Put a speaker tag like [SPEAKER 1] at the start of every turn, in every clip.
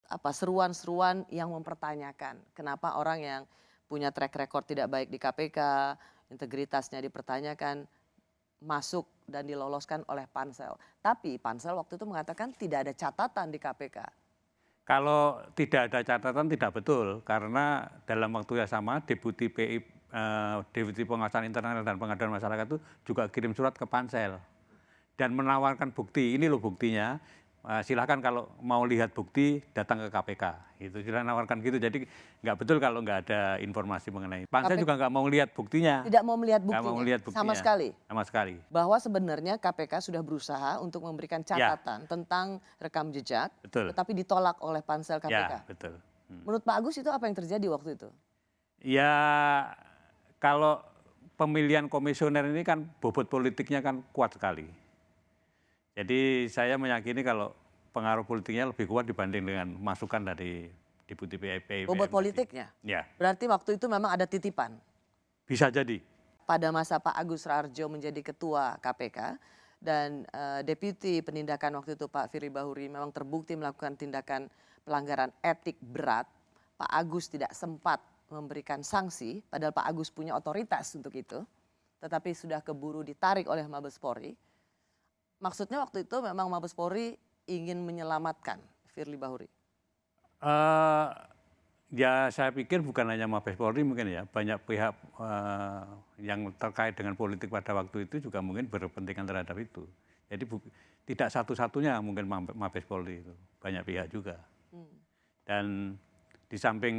[SPEAKER 1] seruan-seruan yang mempertanyakan kenapa orang yang punya track record tidak baik di KPK, integritasnya dipertanyakan, masuk dan diloloskan oleh pansel. Tapi pansel waktu itu mengatakan tidak ada catatan di KPK.
[SPEAKER 2] Kalau tidak ada catatan tidak betul, karena dalam waktu yang sama Deputi Deputi Pengawasan Internal dan Pengaduan Masyarakat itu juga kirim surat ke pansel dan menawarkan bukti. Ini loh buktinya. Silahkan kalau mau lihat bukti datang ke KPK. Itu sudah nawarkan gitu. Jadi nggak betul kalau nggak ada informasi mengenai. Pansel juga nggak mau lihat buktinya.
[SPEAKER 1] Tidak mau melihat
[SPEAKER 2] Nggak mau
[SPEAKER 1] buktinya,
[SPEAKER 2] lihat
[SPEAKER 1] sama
[SPEAKER 2] buktinya.
[SPEAKER 1] sekali.
[SPEAKER 2] Sama sekali.
[SPEAKER 1] Bahwa sebenarnya KPK sudah berusaha untuk memberikan catatan tentang rekam jejak,
[SPEAKER 2] Betul.
[SPEAKER 1] tetapi ditolak oleh pansel KPK.
[SPEAKER 2] Ya, betul.
[SPEAKER 1] Menurut Pak Agus itu apa yang terjadi waktu itu?
[SPEAKER 2] Ya, kalau pemilihan komisioner ini kan bobot politiknya kan kuat sekali. Jadi saya meyakini kalau pengaruh politiknya lebih kuat dibanding dengan masukan dari Deputi PIP.
[SPEAKER 1] Bobot politiknya?
[SPEAKER 2] Ya.
[SPEAKER 1] Berarti waktu itu memang ada titipan?
[SPEAKER 2] Bisa jadi.
[SPEAKER 1] Pada masa Pak Agus Raharjo menjadi ketua KPK dan Deputi Penindakan waktu itu Pak Firly Bahuri memang terbukti melakukan tindakan pelanggaran etik berat, Pak Agus tidak sempat memberikan sanksi, padahal Pak Agus punya otoritas untuk itu, tetapi sudah keburu ditarik oleh Mabes Polri. Maksudnya waktu itu memang Mabes Polri ingin menyelamatkan Firly Bahuri?
[SPEAKER 2] Ya saya pikir bukan hanya Mabes Polri mungkin ya, banyak pihak yang terkait dengan politik pada waktu itu juga mungkin berkepentingan terhadap itu. Jadi tidak satu-satunya mungkin Mabes Polri itu, banyak pihak juga. Dan di samping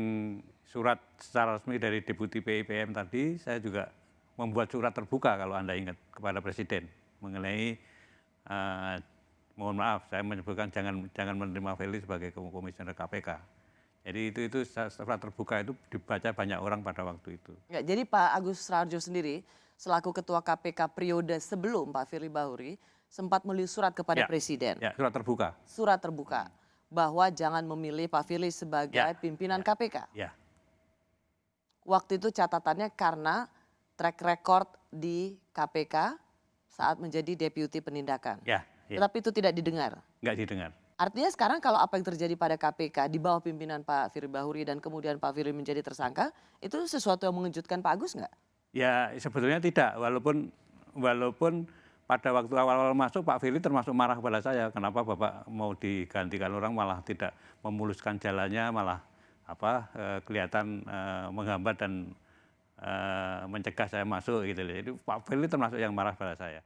[SPEAKER 2] surat secara resmi dari Deputi PIPM tadi, saya juga membuat surat terbuka kalau Anda ingat kepada Presiden mengenai mohon maaf, saya menyebutkan jangan menerima Firly sebagai komisioner KPK. Jadi itu surat terbuka itu dibaca banyak orang pada waktu itu.
[SPEAKER 1] Ya, jadi Pak Agus Raharjo sendiri selaku Ketua KPK periode sebelum Pak Firly Bahuri sempat menulis surat kepada Presiden.
[SPEAKER 2] Ya, surat terbuka.
[SPEAKER 1] Surat terbuka bahwa jangan memilih Pak Firly sebagai pimpinan KPK.
[SPEAKER 2] Ya.
[SPEAKER 1] Waktu itu catatannya karena track record di KPK saat menjadi Deputi Penindakan.
[SPEAKER 2] Ya.
[SPEAKER 1] Tetapi itu tidak didengar.
[SPEAKER 2] Nggak didengar.
[SPEAKER 1] Artinya sekarang kalau apa yang terjadi pada KPK di bawah pimpinan Pak Firly Bahuri dan kemudian Pak Firly menjadi tersangka, itu sesuatu yang mengejutkan Pak Agus nggak?
[SPEAKER 2] Ya sebetulnya tidak, walaupun pada waktu awal-awal masuk Pak Firly termasuk marah kepada saya, kenapa Bapak mau digantikan orang malah tidak memuluskan jalannya, malah kelihatan menghambat dan mencegah saya masuk gitu. Jadi Pak Firly termasuk yang marah pada saya.